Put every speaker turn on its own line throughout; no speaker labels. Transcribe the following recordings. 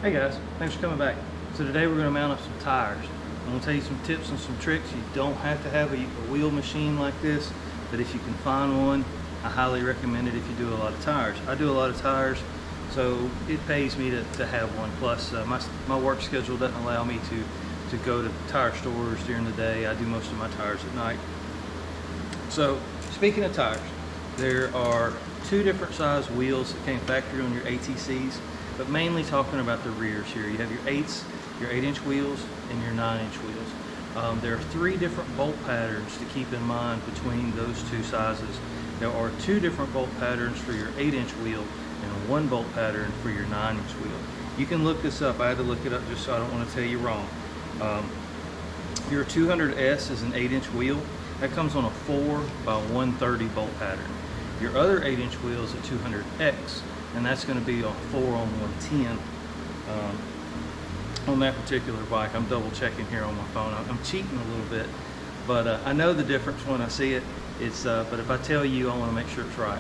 Hey guys, thanks for coming back. So today we're going to mount up some tires. I'm going to tell you some tips and some tricks. You don't have to have a wheel machine like this, but if you can find one, I highly recommend it if you do a lot of tires. I do a lot of tires, so it pays me to have one. Plus my work schedule doesn't allow me to go to tire stores during the day. I do most of my tires at night. So speaking of tires, there are two different size wheels that came factory on your ATCs. But mainly talking about the rears here. You have your 8s, your 8-inch wheels, and your 9-inch wheels. There are three different bolt patterns to keep in mind between those two sizes. There are two different bolt patterns for your 8-inch wheel and one bolt pattern for your 9-inch wheel. You can look this up. I had to look it up just so I don't want to tell you wrong. Your 200S is an 8-inch wheel. That comes on a 4 by 130 bolt pattern. Your other 8-inch wheel is a 200X. And that's going to be a 4 on 110 on that particular bike. I'm double checking here on my phone. I'm cheating a little bit, but I know the difference when I see it. But if I tell you, I want to make sure it's right.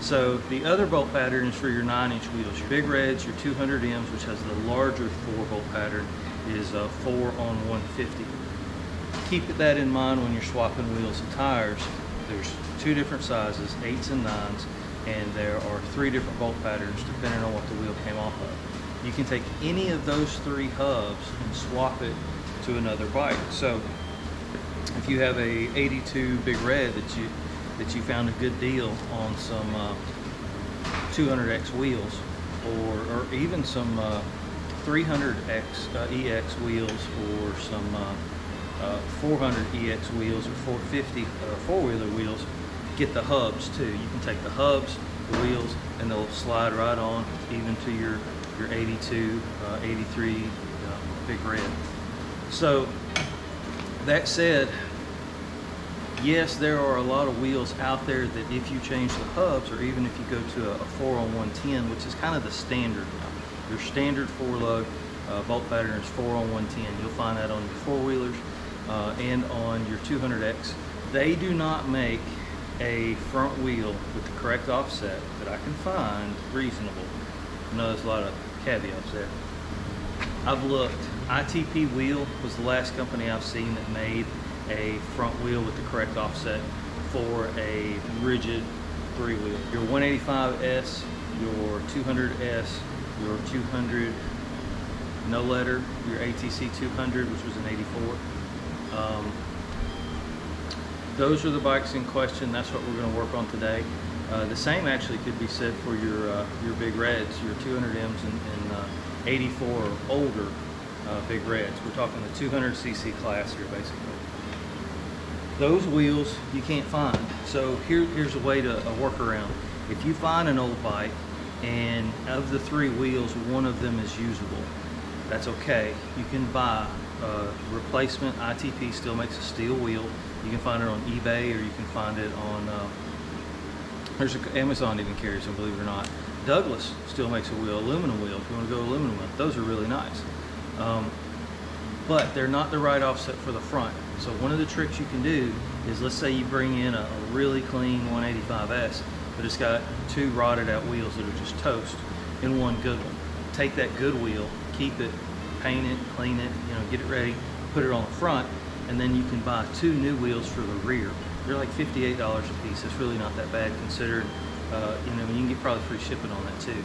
So the other bolt pattern is for your 9-inch wheels. Your Big Reds, your 200Ms, which has the larger 4 bolt pattern, is 4 on 150. Keep that in mind when you're swapping wheels and tires. There's two different sizes, 8s and 9s. And there are three different bolt patterns depending on what the wheel came off of. You can take any of those three hubs and swap it to another bike. So if you have a 82 Big Red that you found a good deal on some 200X wheels, or even some 300X EX wheels, or some 400 EX wheels, or 450 four-wheeler wheels, get the hubs too. You can take the hubs, the wheels, and they'll slide right on even to your 82, 83 Big Red. So that said, yes, there are a lot of wheels out there that if you change the hubs, or even if you go to a 4 on 110, which is kind of the standard now. Your standard 4-lug bolt pattern is 4 on 110. You'll find that on your 4-wheelers and on your 200X. They do not make a front wheel with the correct offset that I can find reasonable. I know there's a lot of caveats there. I've looked. ITP Wheel was the last company I've seen that made a front wheel with the correct offset for a rigid 3-wheel. Your 185S, your 200S, your 200 no letter, your ATC 200, which was an 84. Those are the bikes in question. That's what we're going to work on today. The same actually could be said for your Big Reds, your 200Ms and 84 or older Big Reds. We're talking the 200cc class here, basically. Those wheels you can't find. So here's a way to work around. If you find an old bike and of the 3 wheels, one of them is usable, that's okay. You can buy replacement. ITP still makes a steel wheel. You can find it on eBay, or you can find it on Amazon even carries them, believe it or not. Douglas still makes a wheel, aluminum wheel, if you want to go aluminum wheel. Those are really nice. But they're not the right offset for the front. So one of the tricks you can do is, let's say you bring in a really clean 185S, but it's got 2 rotted out wheels that are just toast, and one good one. Take that good wheel, keep it, paint it, clean it, get it ready, put it on the front, and then you can buy 2 new wheels for the rear. They're like $58 a piece. It's really not that bad considering, you can get probably free shipping on that too.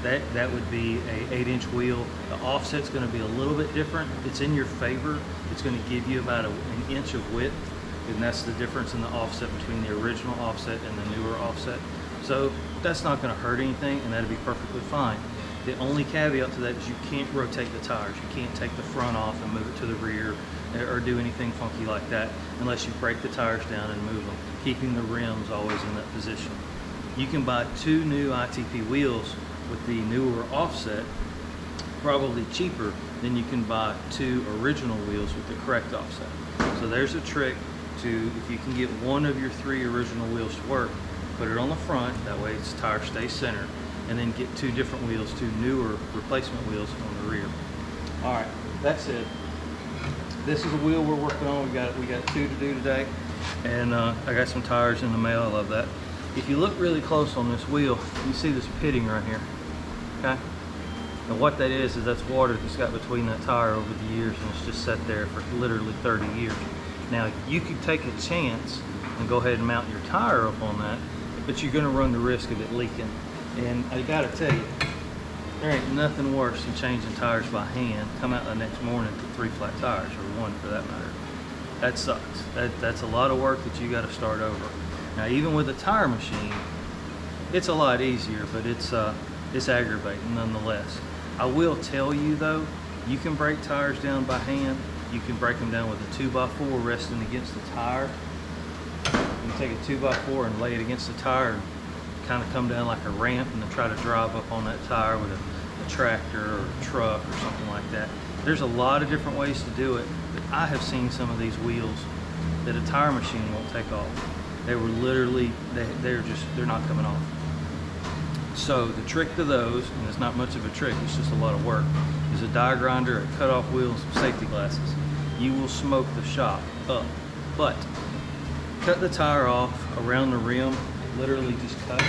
That would be a 8-inch wheel. The offset's going to be a little bit different. It's in your favor. It's going to give you about an inch of width, and that's the difference in the offset between the original offset and the newer offset. So that's not going to hurt anything, and that'll be perfectly fine. The only caveat to that is you can't rotate the tires. You can't take the front off and move it to the rear or do anything funky like that unless you break the tires down and move them, keeping the rims always in that position. You can buy 2 new ITP wheels with the newer offset, probably cheaper than you can buy 2 original wheels with the correct offset. So there's a trick to, if you can get one of your 3 original wheels to work, put it on the front, that way its tire stays centered, and then get 2 different wheels, 2 newer replacement wheels on the rear. All right, that's it. This is a wheel we're working on. We got 2 to do today, and I got some tires in the mail. I love that. If you look really close on this wheel, you see this pitting right here. Okay, And what that is that's water that's got between that tire over the years, and it's just sat there for literally 30 years. Now, you could take a chance and go ahead and mount your tire up on that, but you're gonna run the risk of it leaking. And I gotta tell you, there ain't nothing worse than changing tires by hand, come out the next morning with 3 flat tires, or 1 for that matter. That sucks. That's a lot of work that you gotta start over. Now, even with a tire machine, it's a lot easier, but it's aggravating nonetheless. I will tell you though, you can break tires down by hand. You can break them down with a 2x4 resting against the tire. You can take a 2x4 and lay it against the tire and kind of come down like a ramp and then try to drive up on that tire with a tractor or a truck or something like that. There's a lot of different ways to do it, but I have seen some of these wheels that a tire machine won't take off. They were literally, they're not coming off. So the trick to those, and it's not much of a trick, it's just a lot of work, is a die grinder, a cut-off wheel, and some safety glasses. You will smoke the shop up. But cut the tire off around the rim, literally just cut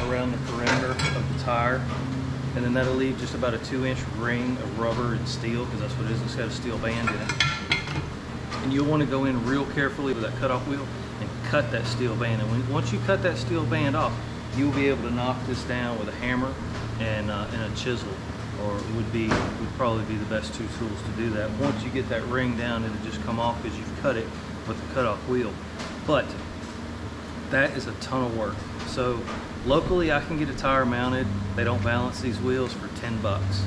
around the perimeter of the tire, and then that'll leave just about a 2-inch ring of rubber and steel, because that's what it is. It's got a steel band in it. And you'll want to go in real carefully with that cut-off wheel and cut that steel band. And once you cut that steel band off, you'll be able to knock this down with a hammer and a chisel, or would probably be the best 2 tools to do that. Once you get that ring down, it'll just come off because you've cut it with the cut-off wheel. But that is a ton of work. So locally, I can get a tire mounted. They don't balance these wheels for 10 bucks.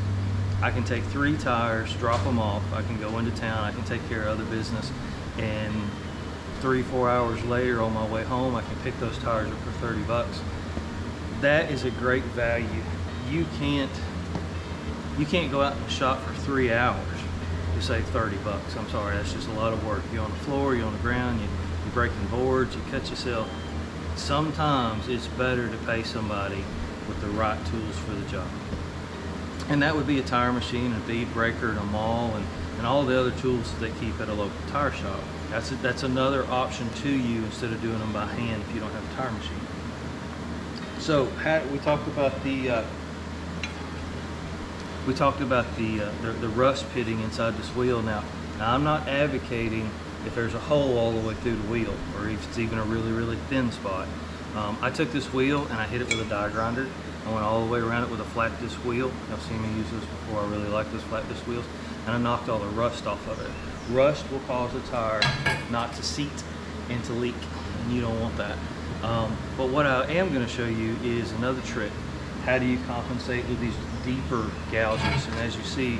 I can take 3 tires, drop them off. I can go into town. I can take care of other business, and 3-4 hours later on my way home, I can pick those tires up for 30 bucks. That is a great value. You can't go out in the shop for 3 hours to save 30 bucks. I'm sorry, that's just a lot of work. You're on the floor, you're on the ground, you're breaking boards, you cut yourself. Sometimes it's better to pay somebody with the right tools for the job. And that would be a tire machine, a bead breaker, and a maul, and all the other tools that they keep at a local tire shop. That's another option to you instead of doing them by hand if you don't have a tire machine. So we talked about the rust pitting inside this wheel. Now I'm not advocating if there's a hole all the way through the wheel, or if it's even a really, really thin spot. I took this wheel and I hit it with a die grinder. I went all the way around it with a flat disc wheel. Y'all seen me use this before. I really like those flat disc wheels. And I knocked all the rust off of it. Rust will cause the tire not to seat and to leak, and you don't want that. But what I am going to show you is another trick. How do you compensate with these deeper gouges? And as you see,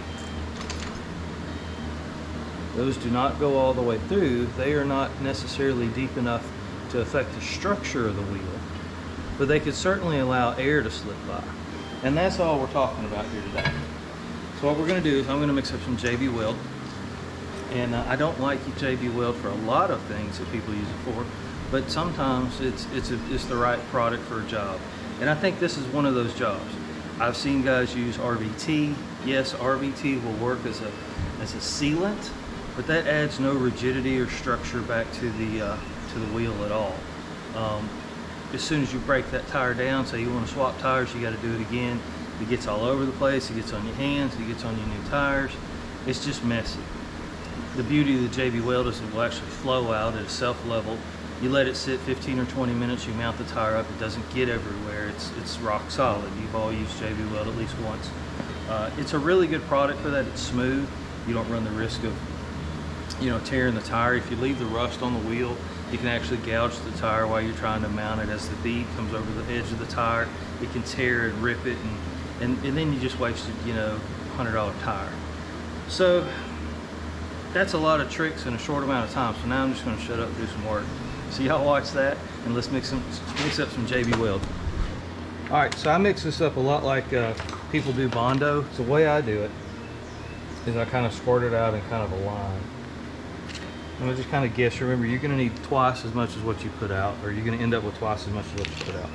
those do not go all the way through. They are not necessarily deep enough to affect the structure of the wheel, but they could certainly allow air to slip by. And that's all we're talking about here today. So what we're going to do is I'm going to mix up some JB Weld. And I don't like JB Weld for a lot of things that people use it for, but sometimes it's the right product for a job. And I think this is one of those jobs. I've seen guys use RVT. Yes, RVT will work as a sealant, but that adds no rigidity or structure back to the wheel at all. As soon as you break that tire down, say you want to swap tires, you got to do it again. It gets all over the place. It gets on your hands. It gets on your new tires. It's just messy. The beauty of the JB Weld is it will actually flow out at a self-level. You let it sit 15 or 20 minutes, you mount the tire up, it doesn't get everywhere, it's rock solid. You've all used JB Weld at least once. It's a really good product for that. It's smooth. You don't run the risk of tearing the tire. If you leave the rust on the wheel, you can actually gouge the tire while you're trying to mount it. As the bead comes over the edge of the tire, it can tear and rip it, and then you just wasted $100 tire. So that's a lot of tricks in a short amount of time. So now I'm just going to shut up and do some work. So y'all watch that, and let's mix up some JB Weld. All right, so I mix this up a lot like people do Bondo. So the way I do it is I kind of squirt it out in kind of a line. I'm gonna just kind of guess. Remember, you're gonna need twice as much as what you put out, or you're gonna end up with twice as much as what you put out.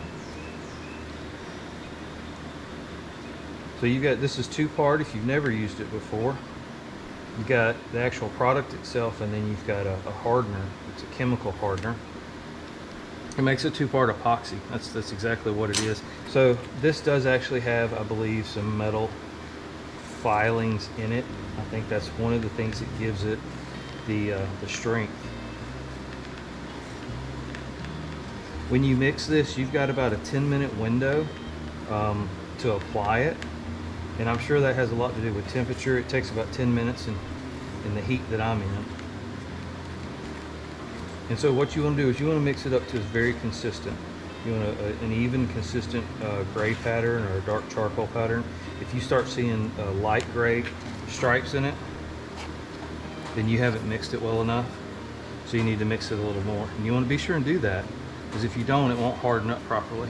So you got, this is 2-part if you've never used it before. You got the actual product itself, and then you've got a hardener. It's a chemical hardener. It makes a 2-part epoxy. That's exactly what it is. So this does actually have, I believe, some metal filings in it. I think that's one of the things that gives it the strength. When you mix this, you've got about a 10-minute window to apply it, and I'm sure that has a lot to do with temperature. It takes about 10 minutes in the heat that I'm in. And so what you want to do is you want to mix it up to it's very consistent. You want an even, consistent gray pattern or a dark charcoal pattern. If you start seeing light gray stripes in it, then you haven't mixed it well enough. So you need to mix it a little more. And you want to be sure and do that, because if you don't, it won't harden up properly.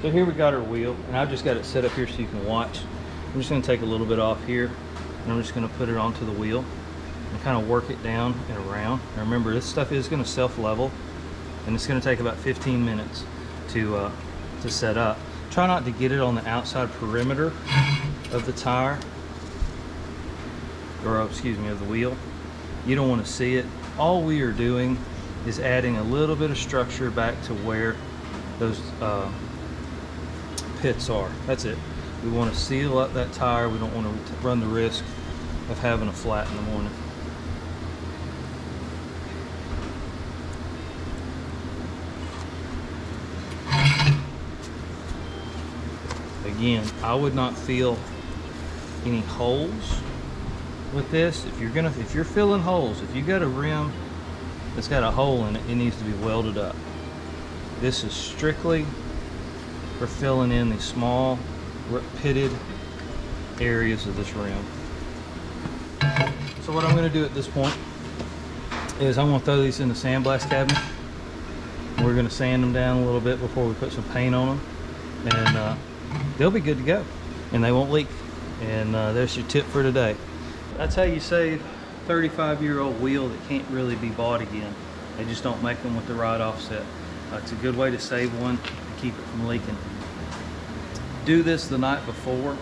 So here we got our wheel, and I've just got it set up here so you can watch. I'm just going to take a little bit off here, and I'm just going to put it onto the wheel and kind of work it down and around. Now remember, this stuff is going to self-level, and it's going to take about 15 minutes to set up. Try not to get it on the outside perimeter of the tire, or excuse me, of the wheel. You don't want to see it. All we are doing is adding a little bit of structure back to where those pits are. That's it. We want to seal up that tire. We don't want to run the risk of having a flat in the morning. Again, I would not fill any holes with this. If you're filling holes, if you got a rim that's got a hole in it, it needs to be welded up. This is strictly for filling in the small pitted areas of this rim. So what I'm going to do at this point is I'm going to throw these in the sandblast cabinet. We're going to sand them down a little bit before we put some paint on them, and they'll be good to go, and they won't leak. And there's your tip for today. That's how you save 35-year-old wheel that can't really be bought again. They just don't make them with the right offset. It's a good way to save one and keep it from leaking. Do this the night before.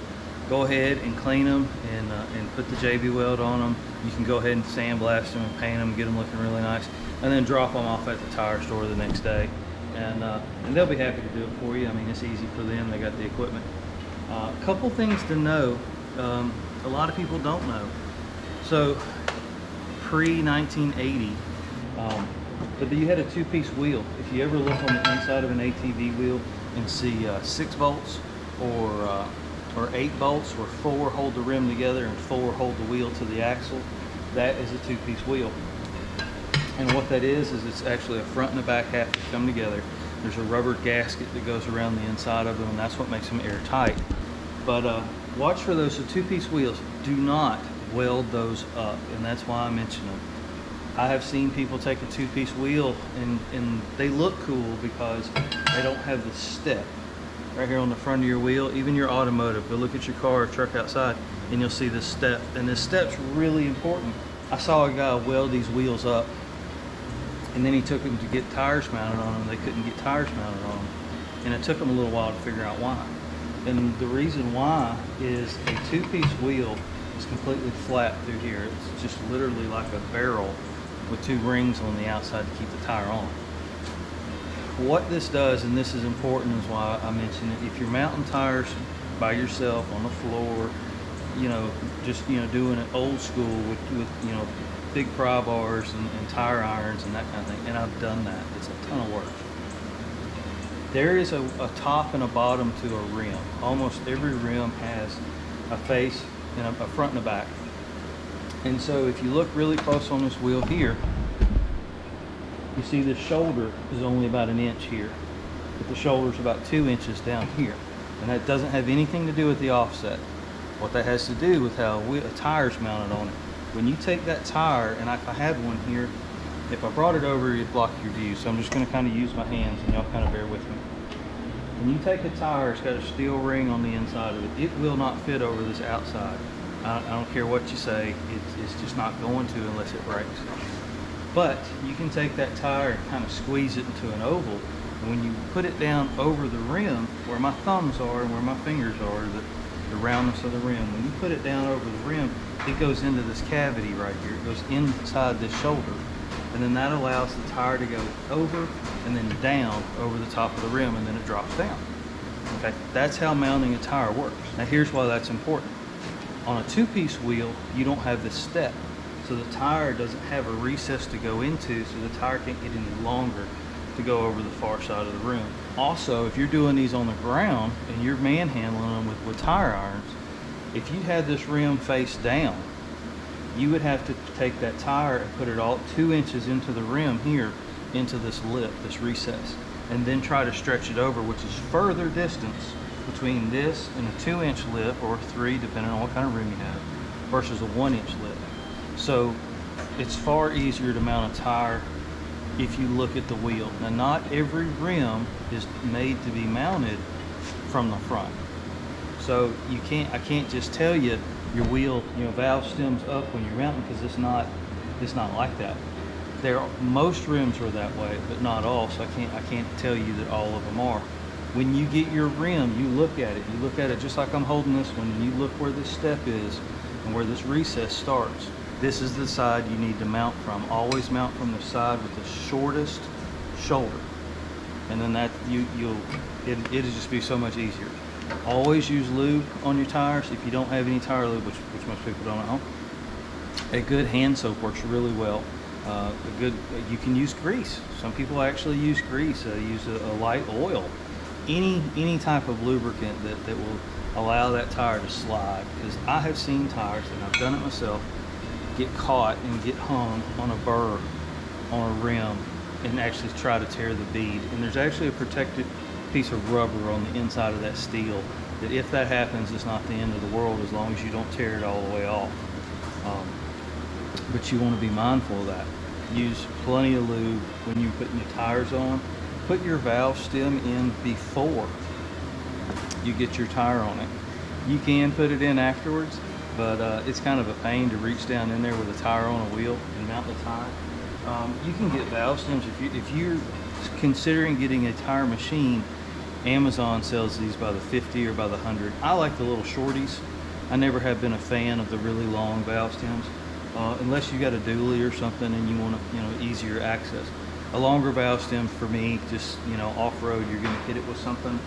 Go ahead and clean them and put the JB Weld on them. You can go ahead and sandblast them and paint them, get them looking really nice, and then drop them off at the tire store the next day. And they'll be happy to do it for you. I mean, it's easy for them. They got the equipment. A couple things to know. A lot of people don't know. So pre-1980, but you had a two-piece wheel. If you ever look on the inside of an ATV wheel and see 6 bolts or 8 bolts, where 4 hold the rim together and 4 hold the wheel to the axle, that is a two-piece wheel. And what that is it's actually a front and a back half that come together. There's a rubber gasket that goes around the inside of them, and that's what makes them airtight. But watch for those two-piece wheels. Do not weld those up, and that's why I mention them. I have seen people take a two-piece wheel and they look cool because they don't have the step right here on the front of your wheel. Even your automotive, go look at your car or truck outside and you'll see this step, and this step's really important. I saw a guy weld these wheels up, and then he took them to get tires mounted on them. They couldn't get tires mounted on them, and it took them a little while to figure out why. And the reason why is a two-piece wheel is completely flat through here. It's just literally like a barrel with 2 rings on the outside to keep the tire on. What this does, and this is important, is why I mention it, if you're mounting tires by yourself on the floor, just doing it old school with big pry bars and tire irons and that kind of thing, and I've done that. It's a ton of work. There is a top and a bottom to a rim. Almost every rim has a face and a front and a back. And so if you look really close on this wheel here, you see the shoulder is only about 1 inch here, but the shoulder is about 2 inches down here. And that doesn't have anything to do with the offset. What that has to do with how a tire's mounted on it. When you take that tire, and if I had one here, if I brought it over, it'd block your view. So I'm just going to kind of use my hands, and y'all kind of bear with me. When you take a tire, it's got a steel ring on the inside of it. It will not fit over this outside. I don't care what you say, it's just not going to unless it breaks. But you can take that tire and kind of squeeze it into an oval, and when you put it down over the rim, where my thumbs are and where my fingers are, the roundness of the rim, when you put it down over the rim, it goes into this cavity right here. It goes inside this shoulder, and then that allows the tire to go over and then down over the top of the rim, and then it drops down. Okay, that's how mounting a tire works. Now here's why that's important. On a two-piece wheel, you don't have this step. So the tire doesn't have a recess to go into, so the tire can't get any longer to go over the far side of the rim. Also, if you're doing these on the ground and you're manhandling them with tire irons, if you had this rim face down, you would have to take that tire and put it all 2 inches into the rim here, into this lip, this recess, and then try to stretch it over, which is further distance between this and a 2-inch lip, or 3, depending on what kind of rim you have, versus a 1-inch lip. So it's far easier to mount a tire if you look at the wheel. Now, not every rim is made to be mounted from the front. So I can't just tell you your wheel, valve stems up when you're mounting, because it's not like that. Most rims are that way, but not all. So I can't tell you that all of them are. When you get your rim, you look at it. You look at it just like I'm holding this one, and you look where this step is and where this recess starts. This is the side you need to mount from. Always mount from the side with the shortest shoulder, and then it'll just be so much easier. Always use lube on your tires if you don't have any tire lube, which most people don't know. A good hand soap works really well. You can use grease. Some people actually use grease. Use a light oil. Any type of lubricant that will allow that tire to slide. Because I have seen tires, and I've done it myself, get caught and get hung on a burr on a rim and actually try to tear the bead. And there's actually a protected piece of rubber on the inside of that steel that if that happens, it's not the end of the world, as long as you don't tear it all the way off. But you want to be mindful of that. Use plenty of lube when you're putting your tires on. Put your valve stem in before you get your tire on it. You can put it in afterwards, but it's kind of a pain to reach down in there with a tire on a wheel and mount the tire. You can get valve stems if you're considering getting a tire machine. Amazon sells these by the 50 or by the 100. I like the little shorties. I never have been a fan of the really long valve stems, unless you got a dually or something and you want easier access. A longer valve stem for me, just off-road, you're going to hit it with something,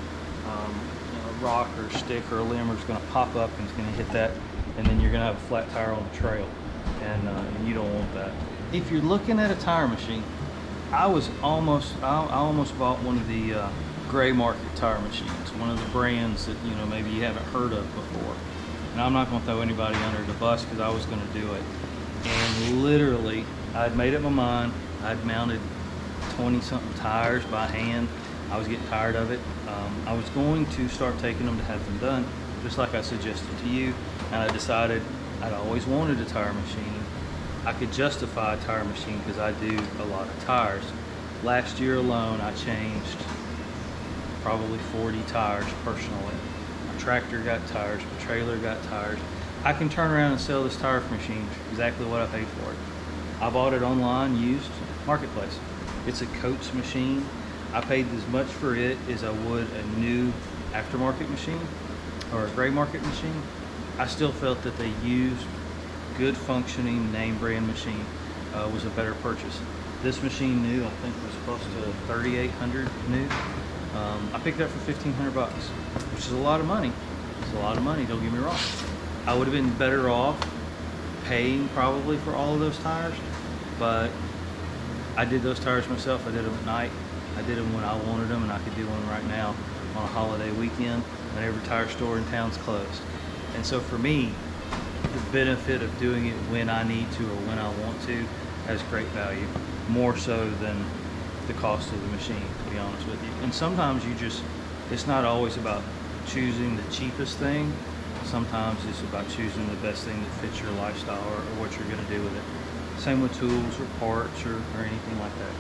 a rock or a stick or a limb, or it's going to pop up and it's going to hit that, and then you're going to have a flat tire on the trail, and you don't want that. If you're looking at a tire machine, I almost bought one of the gray market tire machines, one of the brands that maybe you haven't heard of before. And I'm not going to throw anybody under the bus, because I was going to do it. And literally, I'd made up my mind. I'd mounted 20-something tires by hand. I was getting tired of it. I was going to start taking them to have them done, just like I suggested to you. And I decided I'd always wanted a tire machine. I could justify a tire machine because I do a lot of tires. Last year alone, I changed probably 40 tires personally. My tractor got tires, my trailer got tires. I can turn around and sell this tire machine exactly what I paid for it. I bought it online, used, marketplace. It's a coach machine. I paid as much for it as I would a new aftermarket machine or a gray market machine. I still felt that they used good functioning name brand machine was a better purchase. This machine new, I think, was close to $3,800 new. I picked it up for $1,500, which is a lot of money. It's a lot of money, don't get me wrong. I would have been better off paying probably for all of those tires, but I did those tires myself. I did them at night. I did them when I wanted them, and I could do one right now on a holiday weekend when every tire store in town's closed. And so for me, the benefit of doing it when I need to or when I want to has great value, more so than the cost of the machine, to be honest with you. And sometimes it's not always about choosing the cheapest thing. Sometimes it's about choosing the best thing that fits your lifestyle or what you're going to do with it. Same with tools or parts or anything like that.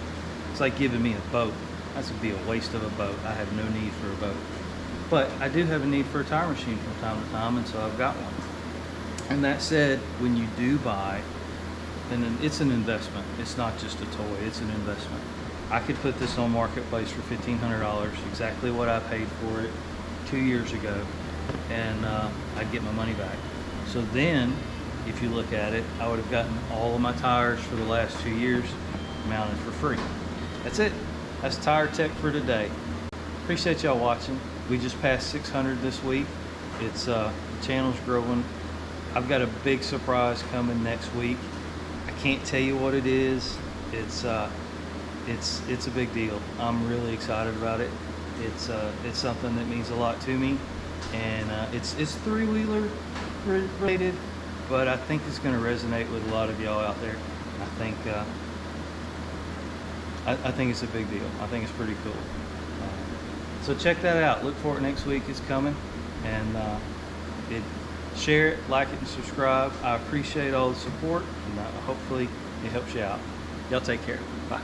It's like giving me a boat. That would be a waste of a boat. I have no need for a boat. But I do have a need for a tire machine from time to time, and so I've got one. And that said, when you do buy, and it's an investment. It's not just a toy, it's an investment. I could put this on Marketplace for $1,500, exactly what I paid for it 2 years ago, and I'd get my money back. So then, if you look at it, I would have gotten all of my tires for the last 2 years mounted for free. That's it. That's Tire Tech for today. Appreciate y'all watching. We just passed 600 this week. It's the channel's growing I've got a big surprise coming next week. I can't tell you what it is. It's a big deal. I'm really excited about it. It's something that means a lot to me, and it's three-wheeler related, but I think it's going to resonate with a lot of y'all out there. I think it's a big deal. I think it's pretty cool. So check that out. Look for it next week. It's coming, and share it, like it, and subscribe. I appreciate all the support, and hopefully it helps you out. Y'all take care. Bye.